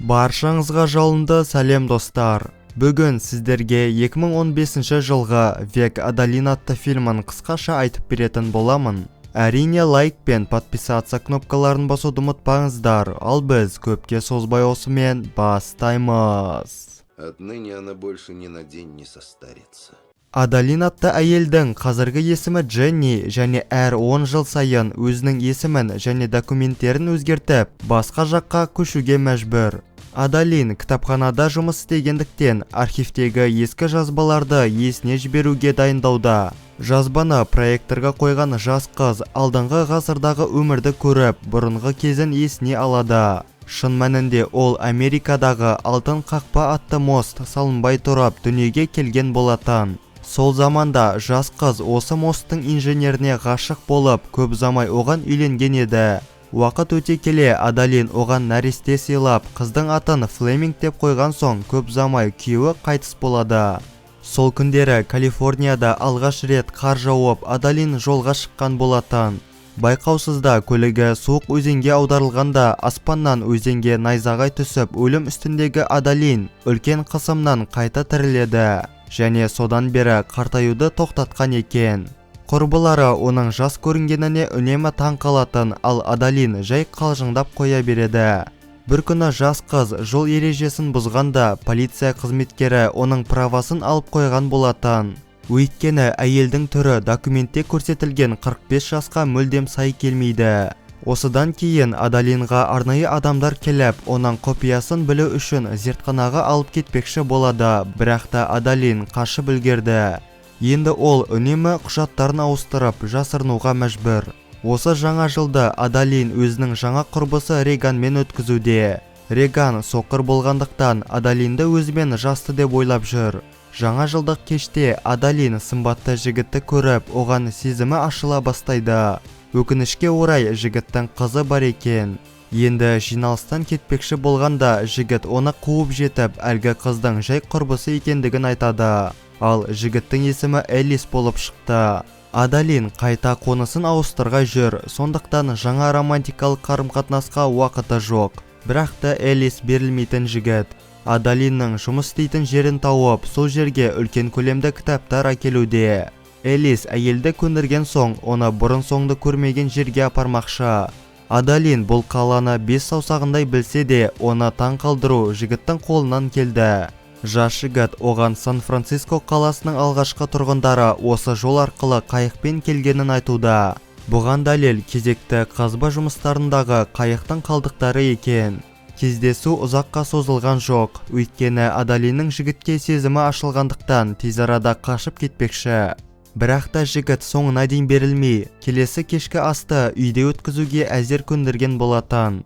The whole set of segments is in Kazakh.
Баршаңызға жалынды сәлем достар. Бүгін сіздерге 2015 жылғы Век Адалин атты фильмін қысқаша айтып беретін боламын. Әрине лайк пен подписаться кнопкаларын басуды ұмытпаңыздар, ал біз көпке созбай осымен бастаймыз. Отныне она больше ни на день не состарится. Адалин атты әйелдің қазіргі есімі Дженни және әр 10 жыл сайын өзінің есімін және документтерін өзгертіп, басқа жаққа көшуге мәжбүр. Адалин кітапханада жұмыс істегендіктен архивтегі ескі жазбаларды есіне жіберуге дайындауда. Жазбаны проекторға қойған жас қыз алдыңғы ғасырдағы өмірді көріп, бұрынғы кезін есіне алады. Шын мәнінде ол Америкадағы алтын қақпа атты мост салынбай тұрып дүниеге келген болатын. Сол заманда жас қыз осы мосттың инженеріне ғашық болып, көп замай оған үйленген еді. Уақыт өте келе Адалин оған нәресте сыйлап, қыздың атын Флеминг деп қойған соң, көп замай күйеуі қайтыс болады. Сол күндері Калифорнияда алғаш рет қар жауып, Адалин жолға шыққан болатын. Байқаусызда көлігі суық өзенге аударылғанда, аспаннан өзенге найзағай түсіп, өлім үстіндегі Адалин үлкен қысымнан қайта тіріледі және содан бері қартаюды тоқтатқан екен. Құрбылары оның жас көрінгеніне үнемі таң қалатын, ал Адалин жай қалжыңдап қоя береді. Бір күні жас қыз жол ережесін бұзғанда, полиция қызметкері оның правасын алып қойған болатын. Өйткені әйелдің түрі документте көрсетілген 45 жасқа мүлдем сай келмейді. Осыдан кейін Адалинға арнайы адамдар келіп, оның құпиясын білу үшін зертханаға алып кетпекші болады, бірақ та Адалин қашып үлгерді. Енді ол үнемі құжаттарын ауыстырып, жасырынуға мәжбүр. Осы жаңа жылды Адалин өзінің жаңа құрбысы Реганмен өткізуде. Реган соқыр болғандықтан Адалинді өзімен жасты деп ойлап жүр. Жаңа жылдық кеште Адалин сымбатты жігітті көріп, оған сезімі ашыла бастайды. Өкінішке орай жігіттің қызы бар екен. Енді жиналыстан кетпекші болғанда жігіт оны қуып жетіп, әлгі қыздың жай құрбысы екендігін айтады. Ал жігіттің есімі Элис болып шықты. Адалин қайта қонысын ауыстырғай жүр, сондықтан жаңа романтикалық қарым-қатынасқа уақыты жоқ. Бірақ та Элис берілмейтін жігіт. Адалиннің жұмыс істейтін жерін тауып, сол жерге үлкен көлемді кітаптар әкелуде. Элис әйелді көндірген соң, оны бұрын-соңды көрмеген жерге апармақшы. Адалин бұл қаланы 5 саусағындай білсе де, оны таң қалдыру жігіттің қолынан келді. Жас жігіт оған Сан-Франциско қаласының алғашқы тұрғындары осы жол арқылы қайықпен келгенін айтуда. Бұған дәлел кезекті қазба жұмыстарындағы қайықтың қалдықтары екен. Кездесу ұзаққа созылған жоқ, өйткені Адалиннің жігітке сезімі ашылғандықтан тез арада қашып кетпекші. Бірақ та жігіт соңына дейін берілмей, келесі кешкі асты үйде өткізуге әзер көндірген болатын.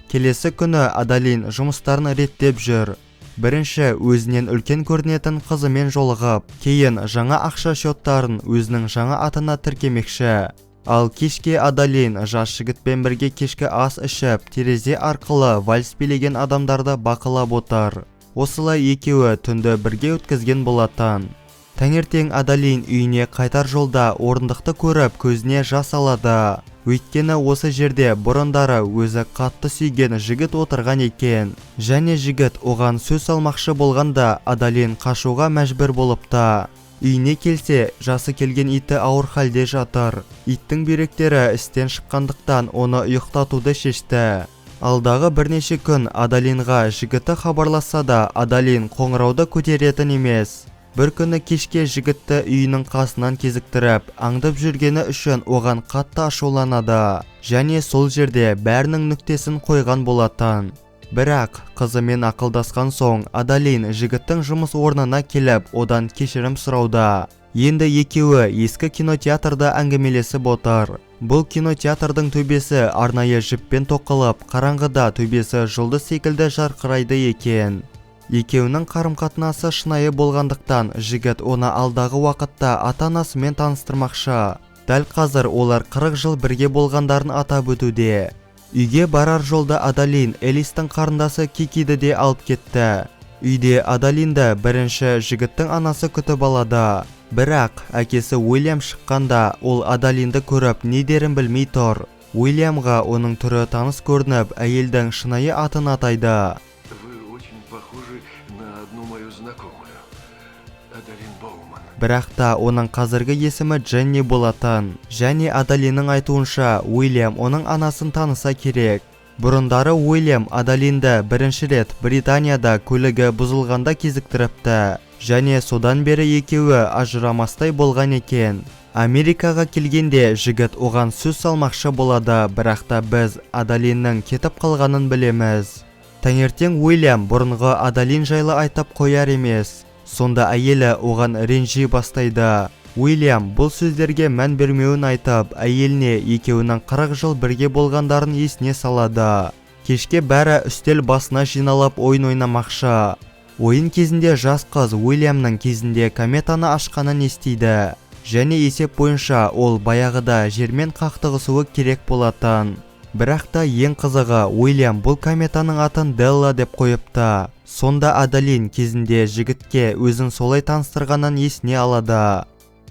Келесі күні Адалин жұмыстарын реттеп жүр. Бірінші өзінен үлкен көрінетін қызымен жолығып, кейін жаңа ақша счеттарын өзінің жаңа атына тіркемекші. Ал кешке Адалин жас жігітпен бірге кешкі ас ішіп, терезе арқылы вальс билеген адамдарды бақылап отыр. Осылай екеуі түнді бірге өткізген болатын. Таңертең Адалин үйіне қайтар жолда орындықты көріп көзіне жас алады. Өйткені осы жерде бұрындары өзі қатты сүйген жігіт отырған екен. Және жігіт оған сөз алмақшы болғанда Адалин қашуға мәжбүр болыпты. Үйіне келсе, жасы келген иті ауыр халде жатыр. Иттің бүйректері істен шыққандықтан оны ұйықтатуды шешті. Алдағы бірнеше күн Адалинға жігіті хабарласа да, Адалин қоңырауды көтеретін емес. Бір күні кешке жігітті үйінің қасынан кезіктіріп, аңдып жүргені үшін оған қатты ашуланады. Және сол жерде бәрінің нүктесін қойған болатын. Бірақ қызымен ақылдасқан соң Адалин жігіттің жұмыс орнына келіп, одан кешірім сұрауда. Енді екеуі ескі кинотеатрда әңгімелесіп отыр. Бұл кинотеатрдың төбесі арнайы жіппен тоқылып, қараңғыда төбесі жұлдыз секілді жарқырайды екен. Екеуінің қарым-қатынасы шынайы болғандықтан жігіт оны алдағы уақытта ата-анасымен таныстырмақшы. Дәл қазір олар 40 жыл бірге болғандарын атап өтуде. Үйге барар жолда Адалин Элистің қарындасы Кикиді де алып кетті. Үйде Адалинді бірінші жігіттің анасы күтіп алады. Бірақ әкесі Уильям шыққанда ол Адалинді көріп не дерін білмей тұр. Уильямға оның түрі таныс көрініп, әйелдің шынайы атын атайды. Вы очень похожи на одну мою знакомую, Адалин Боуман. Бірақ та оның қазіргі есімі Дженни болатын. Және Адалиннің айтуынша, Уильям оның анасын таныса керек. Бұрындары Уильям Адалинді бірінші рет Британияда көлігі бұзылғанда кезіктіріпті. Және содан бері екеуі ажырамастай болған екен. Америкаға келгенде жігіт оған сөз салмақшы болады, бірақ та біз Адалиннің кетіп қалғанын білеміз. Таңертең Уильям бұрынғы Адалин жайлы айтып қояр емес. Сонда әйелі оған ренжи бастайды. Уильям бұл сөздерге мән бермеуін айтып, әйеліне екеуінің 40 жыл бірге болғандарын есіне салады. Кешке бәрі үстел басына жиналып ойын ойнамақшы. Ойын кезінде жас қыз Уильямның кезінде кометаны ашқанын естиді. Және есеп бойынша ол баяғыда жермен қақтығысуы керек болатын. Бірақ та ең қызығы, Уильям бұл кометаның атын Делла деп қойыпты. Сонда Адалин кезінде жігітке өзін солай таныстырғанын есіне алады.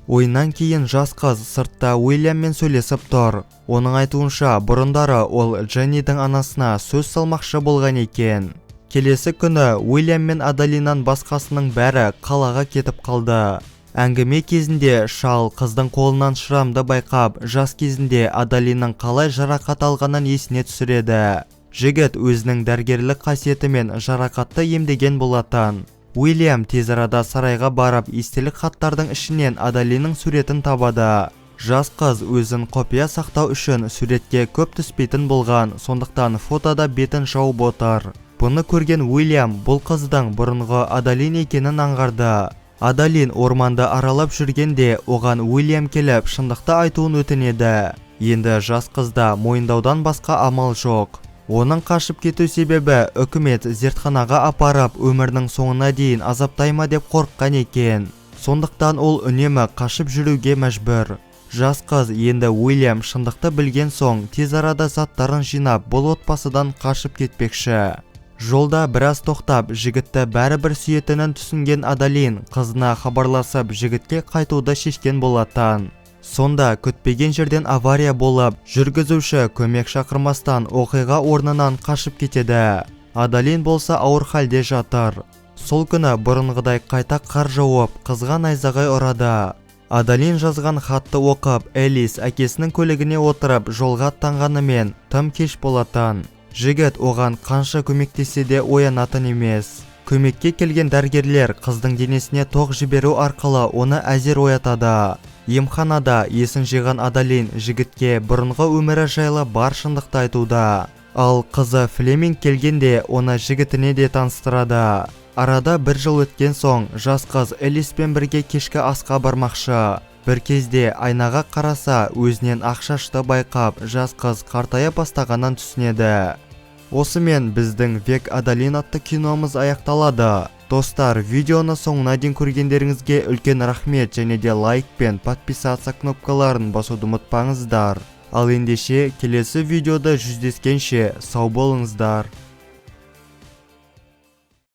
Ойыннан кейін жас қыз сыртта Уильяммен сөйлесіп тұр. Оның айтуынша, бұрындары ол Дженнидің анасына сөз салмақшы болған екен. Келесі күні Уильям мен Адалиннан басқасының бәрі қалаға кетіп қалды. Әңгіме кезінде шал қыздың қолынан шырамды байқап, жас кезінде Адалиннің қалай жарақат алғанын есіне түсіреді. Жігіт өзінің дәрігерлік қасиетімен жарақатты емдеген болатын. Уильям тез арада сарайға барып, естелік хаттардың ішінен Адалиннің суретін табады. Жас қыз өзін құпия сақтау үшін суретке көп түспейтін болған, сондықтан фотода бетін жауып отыр. Бұны көрген Уильям бұл қыздың бұрынғы Адалин екенін аңғарды. Адалин орманды аралап жүргенде оған Уильям келіп шындықты айтуын өтінеді. Енді жас қызда мойындаудан басқа амал жоқ. Оның қашып кету себебі үкімет зертханаға апарып өмірінің соңына дейін азаптайма деп қорыққан екен. Сондықтан ол үнемі қашып жүруге мәжбүр. Жас қыз енді Уильям шындықты білген соң тез арада заттарын жинап бұл отбасыдан қашып кетпекші. Жолда біраз тоқтап, жігітті бәрібір сүйетінін түсінген Адалин қызына хабарласып жігітке қайтуды шешкен болатын. Сонда күтпеген жерден авария болып, жүргізуші көмек шақырмастан оқиға орнынан қашып кетеді. Адалин болса ауыр халде жатыр. Сол күні бұрынғыдай қайта қар жауып, қызға найзағай ұрады. Адалин жазған хатты оқып, Элис әкесінің көлігіне отырып жолға аттанғанымен тым кеш болатын. Жігіт оған қанша көмектесе де оянатын емес. Көмекке келген дәрігерлер қыздың денесіне тоқ жіберу арқылы оны әзер оятады. Емханада есін жиған Адалин жігітке бұрынғы өмірі жайлы бар шындықты айтуда. Ал қызы Флеминг келгенде оны жігітіне де таныстырады. Арада 1 жыл өткен соң жас қыз Элиспен бірге кешкі асқа бармақшы. Бір кезде айнаға қараса өзінен ақшашты байқап, жас қыз қартая бастағанын түсінеді. Осымен біздің Век Адалин атты киномыз аяқталады. Достар, видеоны соңына дейін көргендеріңізге үлкен рахмет, және де лайк пен подписаться кнопкаларын басуды ұмытпаңыздар. Ал ендеше келесі видеода жүздескенше сау болыңыздар.